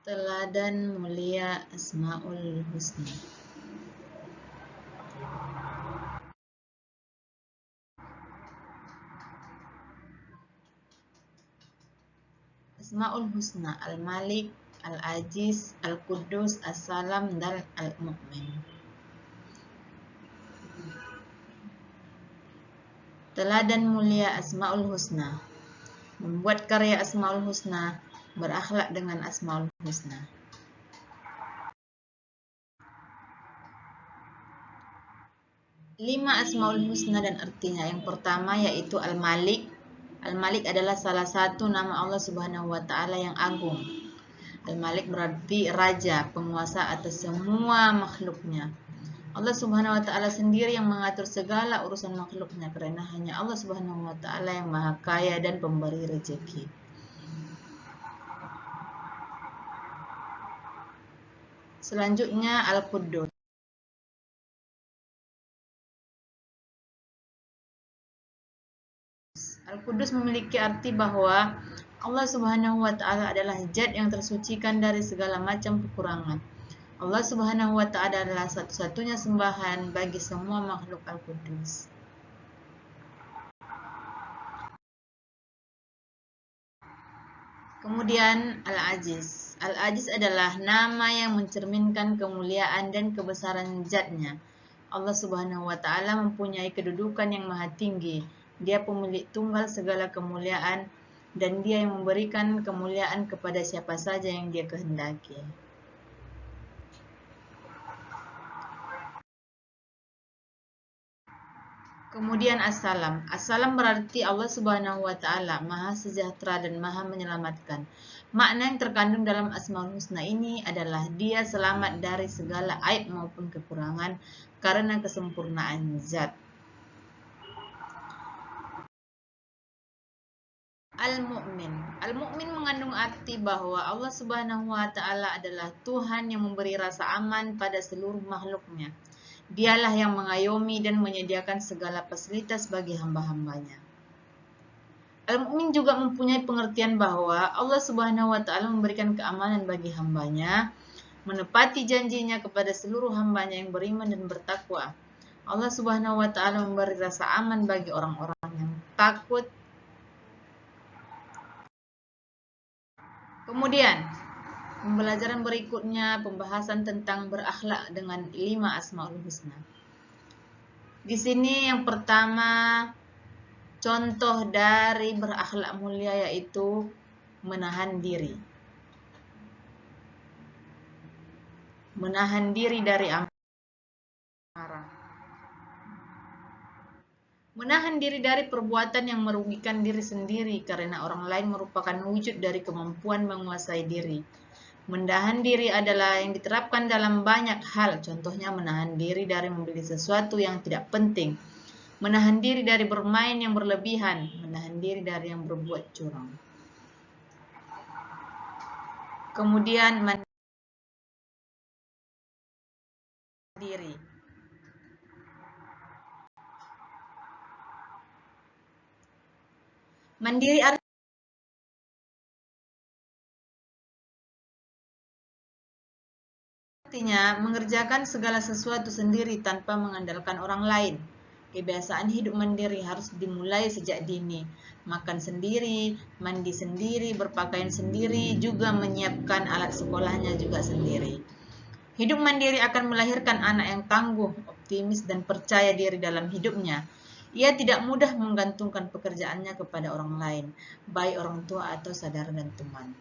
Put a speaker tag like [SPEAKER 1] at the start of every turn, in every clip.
[SPEAKER 1] Teladan mulia Asmaul Husna. Asmaul Husna Al-Malik, Al-Aziz, Al-Quddus, As-Salam, dan Al-Mu'min. Teladan mulia Asmaul Husna. Membuat karya Asmaul Husna, berakhlak dengan Asmaul Husna. Lima Asmaul Husna dan artinya. Yang pertama yaitu Al-Malik. Al-Malik adalah salah satu nama Allah Subhanahu wa Ta'ala yang agung. Al-Malik berarti raja, penguasa atas semua makhluknya. Allah Subhanahu wa Ta'ala sendiri yang mengatur segala urusan makhluknya, karena hanya Allah Subhanahu wa Ta'ala yang maha kaya dan pemberi rezeki. Selanjutnya Al-Quddus. Al-Quddus memiliki arti bahwa Allah Subhanahu wa Ta'ala adalah zat yang tersucikan dari segala macam kekurangan. Allah Subhanahu wa Ta'ala adalah satu-satunya sembahan bagi semua makhluk Al-Quddus. Kemudian Al-Aziz. Al-Aziz adalah nama yang mencerminkan kemuliaan dan kebesaran zat-Nya. Allah Subhanahu wa Ta'ala mempunyai kedudukan yang maha tinggi. Dia pemilik tunggal segala kemuliaan dan Dia yang memberikan kemuliaan kepada siapa saja yang Dia kehendaki. Kemudian As-Salam. As-Salam berarti Allah Subhanahu wa Ta'ala maha sejahtera dan maha menyelamatkan. Makna yang terkandung dalam Asmaul Husna ini adalah Dia selamat dari segala aib maupun kekurangan karena kesempurnaan zat. Al-Mu'min. Al-Mu'min mengandung arti bahwa Allah Subhanahu wa Ta'ala adalah Tuhan yang memberi rasa aman pada seluruh makhluknya. Dialah yang mengayomi dan menyediakan segala fasilitas bagi hamba-hambanya. Al-Mu'min juga mempunyai pengertian bahwa Allah Subhanahu wa Ta'ala memberikan keamanan bagi hambanya, menepati janjinya kepada seluruh hambanya yang beriman dan bertakwa. Allah Subhanahu wa Ta'ala memberi rasa aman bagi orang-orang yang takut. Kemudian, pembelajaran berikutnya pembahasan tentang berakhlak dengan 5 Asmaul Husna. Di sini yang pertama, contoh dari berakhlak mulia yaitu menahan diri. Menahan diri dari amarah. Menahan diri dari perbuatan yang merugikan diri sendiri karena orang lain merupakan wujud dari kemampuan menguasai diri. Menahan diri adalah yang diterapkan dalam banyak hal, contohnya menahan diri dari membeli sesuatu yang tidak penting, menahan diri dari bermain yang berlebihan, menahan diri dari yang berbuat curang. Kemudian mandiri. Mandiri artinya mengerjakan segala sesuatu sendiri tanpa mengandalkan orang lain. Kebiasaan hidup mandiri harus dimulai sejak dini. Makan sendiri, mandi sendiri, berpakaian sendiri, juga menyiapkan alat sekolahnya juga sendiri. Hidup mandiri akan melahirkan anak yang tangguh, optimis, dan percaya diri dalam hidupnya. Ia tidak mudah menggantungkan pekerjaannya kepada orang lain, baik orang tua atau saudara dan teman.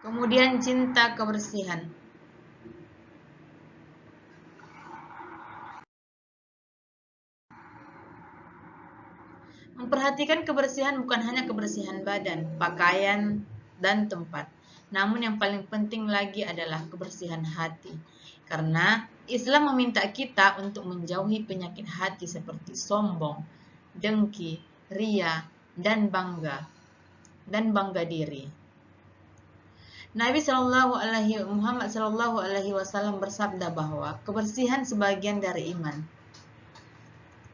[SPEAKER 1] Kemudian cinta kebersihan. Memperhatikan kebersihan bukan hanya kebersihan badan, pakaian, dan tempat. Namun yang paling penting lagi adalah kebersihan hati. Karena Islam meminta kita untuk menjauhi penyakit hati seperti sombong, dengki, ria, dan bangga diri. Nabi Muhammad SAW bersabda bahwa kebersihan sebagian dari iman.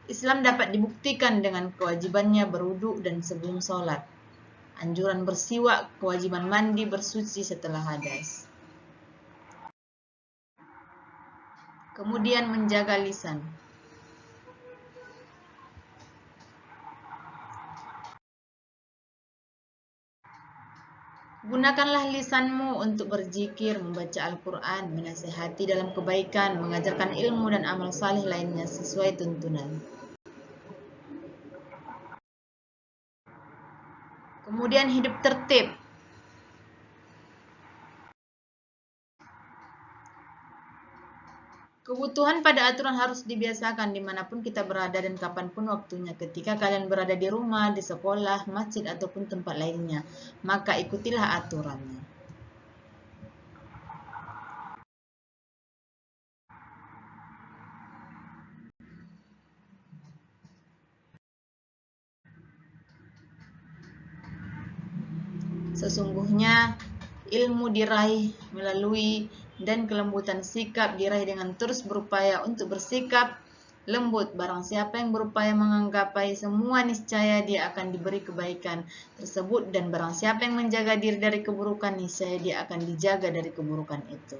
[SPEAKER 1] Islam dapat dibuktikan dengan kewajibannya berwudu dan sebelum sholat. Anjuran bersiwak, kewajiban mandi bersuci setelah hadas. Kemudian menjaga lisan. Gunakanlah lisanmu untuk berzikir, membaca Al-Quran, menasihati dalam kebaikan, mengajarkan ilmu dan amal saleh lainnya sesuai tuntunan. Kemudian hidup tertib. Kebutuhan pada aturan harus dibiasakan dimanapun kita berada dan kapanpun waktunya. Ketika kalian berada di rumah, di sekolah, masjid, ataupun tempat lainnya, maka ikutilah aturannya. Sesungguhnya ilmu diraih melalui dan kelembutan sikap diraih dengan terus berupaya untuk bersikap lembut. Barang siapa yang berupaya menggapai semua, niscaya dia akan diberi kebaikan tersebut, dan barang siapa yang menjaga diri dari keburukan, niscaya dia akan dijaga dari keburukan itu.